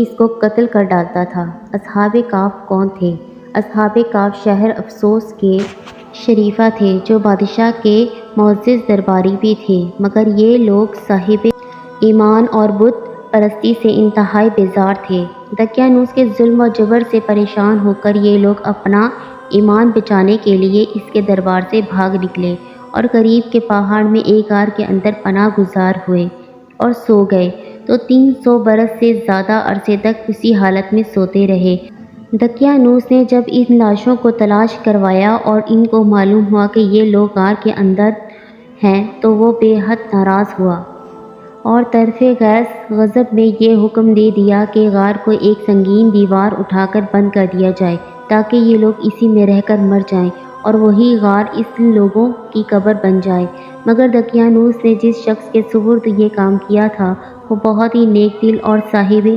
اس کو قتل کر ڈالتا تھا۔ اصحاب کہف کون تھے؟ اصحاب کہف شہر افسوس کے شریفہ تھے جو بادشاہ کے معزز درباری بھی تھے، مگر یہ لوگ صاحب ایمان اور بت پرستی سے انتہائی بیزار تھے۔ دقیانوس کے ظلم و جبر سے پریشان ہو کر یہ لوگ اپنا ایمان بچانے کے لیے اس کے دربار سے بھاگ نکلے اور قریب کے پہاڑ میں ایک غار کے اندر پناہ گزار ہوئے اور سو گئے تو 300 برس سے زیادہ عرصے تک اسی حالت میں سوتے رہے۔ دقیانوس نے جب ان لاشوں کو تلاش کروایا اور ان کو معلوم ہوا کہ یہ لوگ غار کے اندر ہیں تو وہ بے حد ناراض ہوا اور طرف غیظ غضب میں یہ حکم دے دیا کہ غار کو ایک سنگین دیوار اٹھا کر بند کر دیا جائے تاکہ یہ لوگ اسی میں رہ کر مر جائیں اور وہی غار ان لوگوں کی قبر بن جائے۔ مگر دقیانوس نے جس شخص کے سپرد یہ کام کیا تھا وہ بہت ہی نیک دل اور صاحب